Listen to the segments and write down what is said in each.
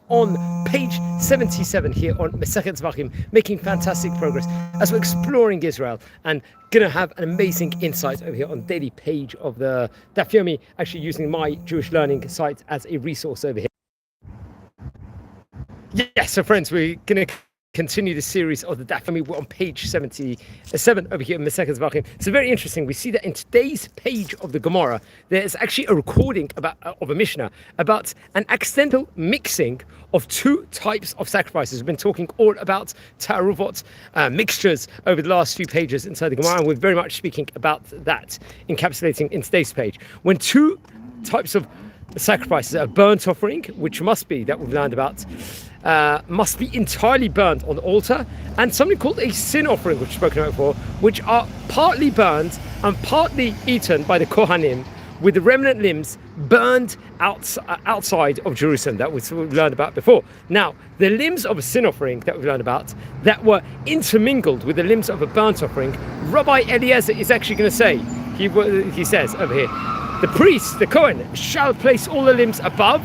on page 77 here on Masechet Zevachim, making fantastic progress as we're exploring Israel and going to have an amazing insight over here on the daily page of the Daf Yomi, actually using my Jewish learning site as a resource over here. Yes, so friends, we're going to continue the series of the Daf Yomi. We're on page 77 over here in Masechet Zevachim. So very interesting. We see that in today's page of the Gemara, there's actually a recording of a Mishnah about an accidental mixing of two types of sacrifices. We've been talking all about ta'aruvot, mixtures over the last few pages inside the Gemara, and we're very much speaking about that, encapsulating in today's page. When two types of sacrifices, a burnt offering, which must be, that we've learned about, must be entirely burnt on the altar, and something called a sin offering, which we've spoken about before, which are partly burned and partly eaten by the Kohanim, with the remnant limbs burned outside of Jerusalem, that we've learned about before. Now, the limbs of a sin offering that we've learned about, that were intermingled with the limbs of a burnt offering, Rabbi Eliezer is actually going to say, he says over here, the priest, the Kohen, shall place all the limbs above,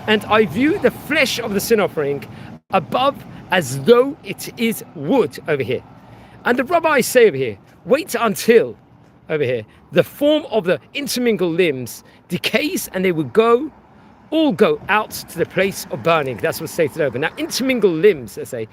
and I view the flesh of the sin offering above as though it is wood over here. And the rabbis say over here, wait until over here the form of the intermingled limbs decays, and they will all go out to the place of burning. That's what's stated over. Now, intermingled limbs, let's say,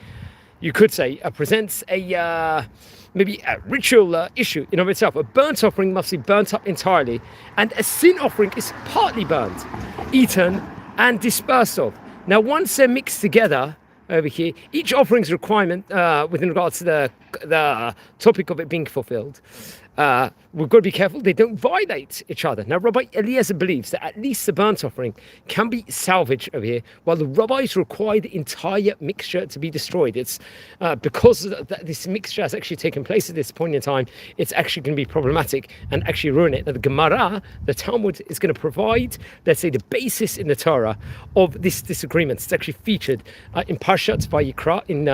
you could say, presents a maybe a ritual issue in of itself. A burnt offering must be burnt up entirely, and a sin offering is partly burnt, eaten, and dispersed of. Now, once they're mixed together over here, each offering's requirement within regards to the topic of it being fulfilled, we've got to be careful they don't violate each other. Now, Rabbi Eliezer believes that at least the burnt offering can be salvaged over here, while the rabbis require the entire mixture to be destroyed. It's because this mixture has actually taken place at this point in time, it's actually going to be problematic and actually ruin it. Now, the Gemara, the Talmud, is going to provide, let's say, the basis in the Torah of this disagreement. It's actually featured in Parshat Vayikra in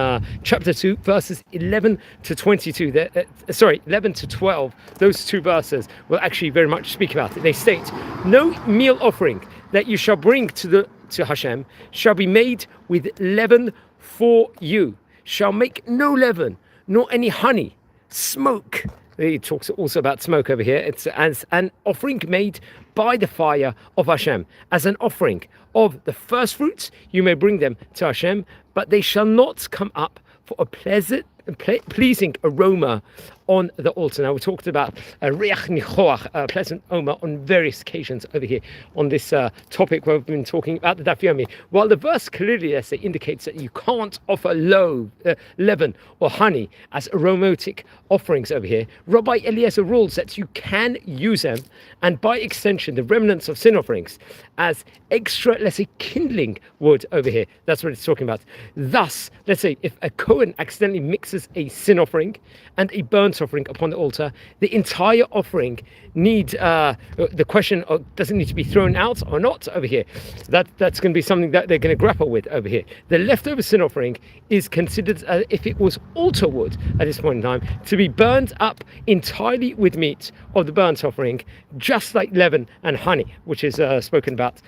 chapter 2, verses 11 to 22. 11 to 12. Those two verses will actually very much speak about it. They state, no meal offering that you shall bring to Hashem shall be made with leaven for you. Shall make no leaven, nor any honey, smoke. He talks also about smoke over here. It's as an offering made by the fire of Hashem. As an offering of the first fruits, you may bring them to Hashem, but they shall not come up for a pleasing aroma on the altar. Now, we talked about reach nichoach, pleasant aroma, on various occasions over here on this topic where we've been talking about the Daf Yomi. While the verse clearly, let's say, indicates that you can't offer leaven or honey as aromatic offerings over here, Rabbi Eliezer rules that you can use them, and by extension, the remnants of sin offerings, as extra, let's say, kindling wood over here. That's what it's talking about. Thus, let's say, if a Kohen accidentally mixes a sin offering and a burnt offering upon the altar, the entire offering the question of, does it need to be thrown out or not over here? That's going to be something that they're going to grapple with over here. The leftover sin offering is considered, if it was altar wood at this point in time, to be burned up entirely with meat of the burnt offering, just like leaven and honey, which is spoken about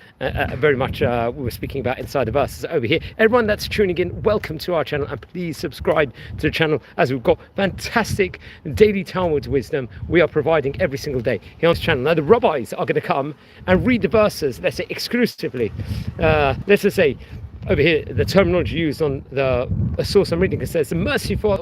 very much, we were speaking about inside the verses over here. Everyone that's tuning in, welcome to our channel, and please subscribe to the channel, as we've got fantastic daily Talmud wisdom we are providing every single day here on this channel. Now, the rabbis are going to come and read the verses, let's say, exclusively. Let's just say over here, the terminology used on the source I'm reading, it says the merciful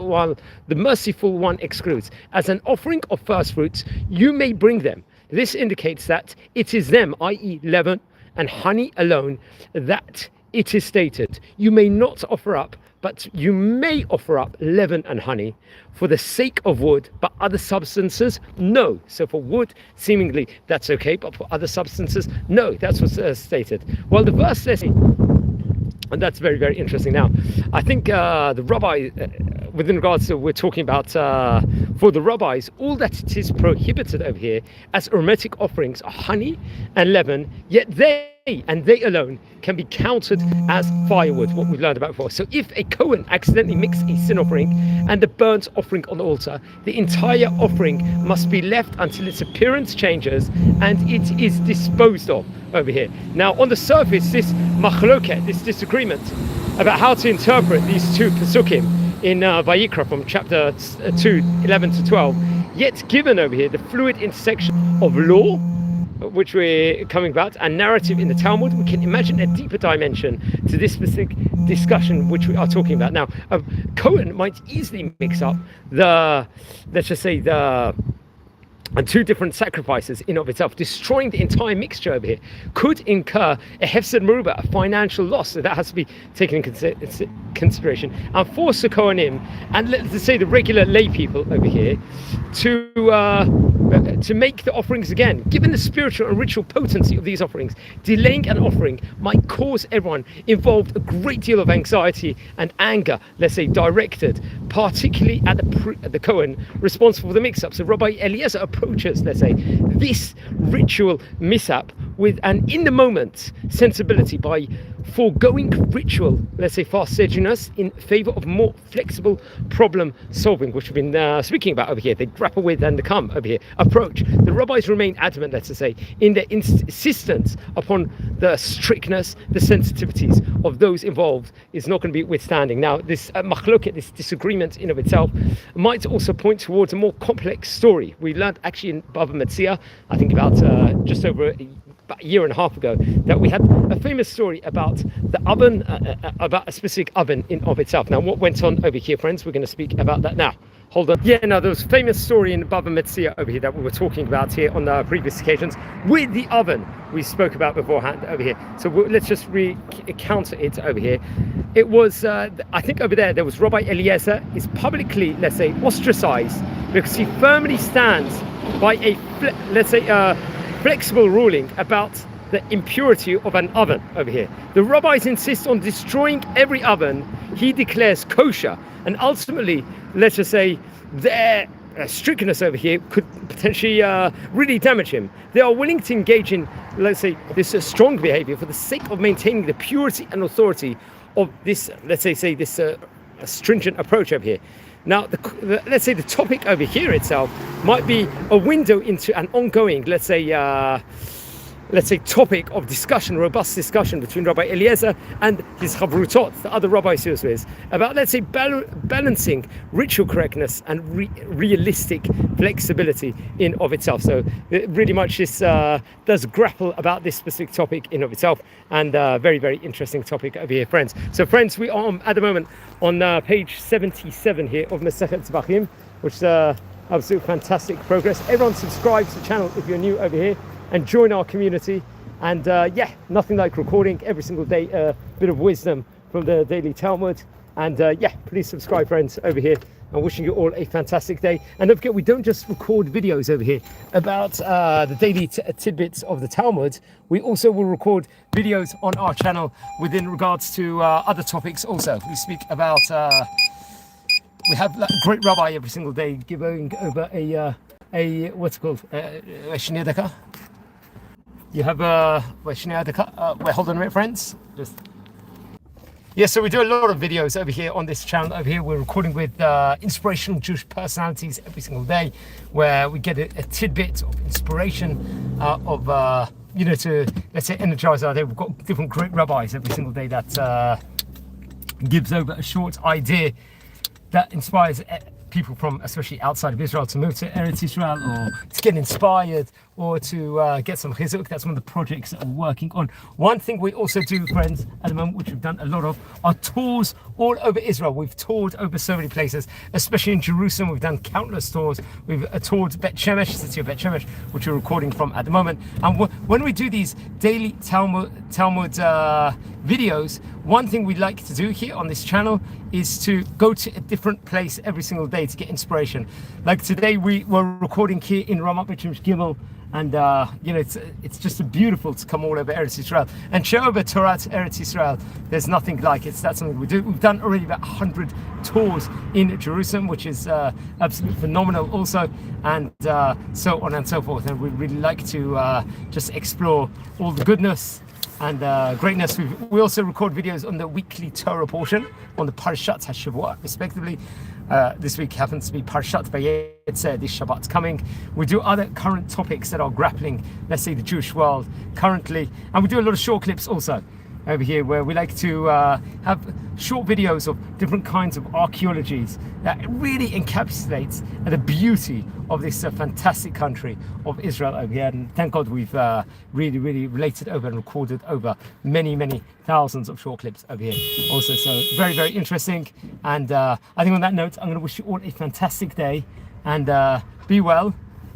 one excludes. As an offering of first fruits, you may bring them. This indicates that it is them, i.e. leaven and honey alone, that it is stated. You may not offer up, but you may offer up leaven and honey for the sake of wood, but other substances, no. So for wood, seemingly that's okay, but for other substances, no. That's what's stated. Well, the verse says, and that's very, very interesting. Now, I think the rabbi, within regards to, we're talking about, for the rabbis, all that it is prohibited over here as aromatic offerings are honey and leaven, yet they alone can be counted as firewood, what we've learned about before. So if a Kohen accidentally mixed a sin offering and a burnt offering on the altar, the entire offering must be left until its appearance changes and it is disposed of. over here. Now, on the surface, this machloket, this disagreement about how to interpret these two pasukim in Vayikra from chapter 2, 11 to 12, yet given over here the fluid intersection of law, which we're coming about, and narrative in the Talmud, we can imagine a deeper dimension to this specific discussion which we are talking about. Now, a Cohen might easily mix up the, let's just say, the two different sacrifices in of itself. Destroying the entire mixture over here could incur a hefsed meruba, a financial loss, so that has to be taken in consideration. And force the Kohanim, and let's say the regular lay people over here, to make the offerings again. Given the spiritual and ritual potency of these offerings, delaying an offering might cause everyone involved a great deal of anxiety and anger, let's say directed particularly at the Kohen responsible for the mix-up. So Rabbi Eliezer approaches, let's say, this ritual mishap with an in-the-moment sensibility by foregoing ritual, let's say, fastidiousness in favor of more flexible problem solving, which we've been speaking about over here. They grapple with and come over here approach. The rabbis remain adamant, let's say, in their insistence upon the strictness, the sensitivities of those involved is not going to be withstanding. Now, this machloket, this disagreement in of itself, might also point towards a more complex story. We learned actually in Bava Metzia, I think about just over about a year and a half ago, that we had a famous story about the oven, about a specific oven in of itself. Now, what went on over here, friends? We're going to speak about that now. Hold on. Yeah, now there was a famous story in Bava Metzia over here that we were talking about here on the previous occasions with the oven we spoke about beforehand over here. So let's just recount it over here. It was, I think over there was Rabbi Eliezer is publicly, let's say, ostracized because he firmly stands by a, let's say, flexible ruling about the impurity of an oven over here. The rabbis insist on destroying every oven he declares kosher, and ultimately, let's just say, their strictness over here could potentially really damage him. They are willing to engage in, let's say, this strong behavior for the sake of maintaining the purity and authority of this, let's say this stringent approach over here. Now, let's say the topic over here itself might be a window into an ongoing, let's say, topic of discussion, robust discussion between Rabbi Eliezer and his chavrutot, the other rabbis he was with, about, let's say, balancing ritual correctness and realistic flexibility in of itself. So really much this does grapple about this specific topic in of itself, and very, very interesting topic over here, friends. So friends, we are at the moment on page 77 here of Masechet Zevachim, which is absolute fantastic progress. Everyone subscribe to the channel if you're new over here, and join our community. And yeah, nothing like recording every single day a bit of wisdom from the daily Talmud. And yeah, please subscribe, friends, over here. I'm wishing you all a fantastic day. And don't forget, we don't just record videos over here about the daily tidbits of the Talmud. We also will record videos on our channel within regards to other topics also. We speak about, we have like, a great rabbi every single day giving over a what's it called, a Shnei Daka. You have wait, hold on a minute, friends. Yeah, so we do a lot of videos over here on this channel. Over here, we're recording with inspirational Jewish personalities every single day, where we get a tidbit of inspiration of you know, to, let's say, energize our day. We've got different great rabbis every single day that gives over a short idea that inspires people from, especially outside of Israel, to move to Eretz Israel, or to get inspired, or to get some chizuk. That's one of the projects that we're working on. One thing we also do, friends, at the moment, which we've done a lot of, are tours all over Israel. We've toured over so many places, especially in Jerusalem. We've done countless tours. We've toured Bet Shemesh, city of Bet Shemesh, which we're recording from at the moment. And when we do these daily Talmud videos, one thing we like to do here on this channel is to go to a different place every single day to get inspiration. Like today, we were recording here in RBS Gimmel, and you know, it's just beautiful to come all over Eretz Israel and show over Torah to Eretz Israel. There's nothing like it. So that's something we do. We've done already about 100 tours in Jerusalem, which is absolutely phenomenal also, and so on and so forth. And we really like to just explore all the goodness and greatness. We also record videos on the weekly Torah portion, on the Parshat HaShavua, respectively. This week happens to be Parshat Vayetze, this Shabbat's coming. We do other current topics that are grappling, let's say, the Jewish world currently. And we do a lot of short clips also over here, where we like to have short videos of different kinds of archaeologies that really encapsulates the beauty of this fantastic country of Israel over here. And thank God we've really related over and recorded over many thousands of short clips over here also. So very interesting. And I think on that note, I'm going to wish you all a fantastic day, and be well.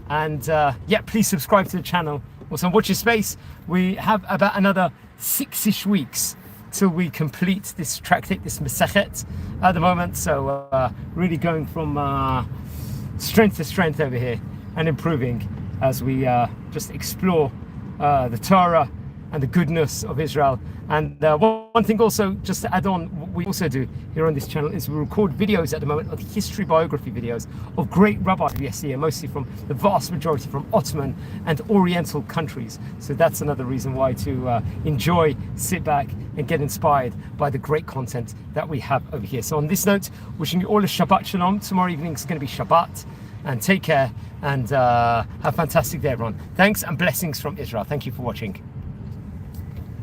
And yeah, please subscribe to the channel. Also, watch your space. We have about another 6-ish weeks till we complete this tractate, this Masechet at the moment. So really going from strength to strength over here and improving as we just explore the Torah and the goodness of Israel. And one thing also, just to add on, what we also do here on this channel is we record videos at the moment of history biography videos of great rabbis we see, mostly from the vast majority from Ottoman and Oriental countries. So that's another reason why to enjoy, sit back and get inspired by the great content that we have over here. So on this note, wishing you all a Shabbat Shalom. Tomorrow evening is going to be Shabbat, and take care and have a fantastic day, everyone. Thanks and blessings from Israel. Thank you for watching.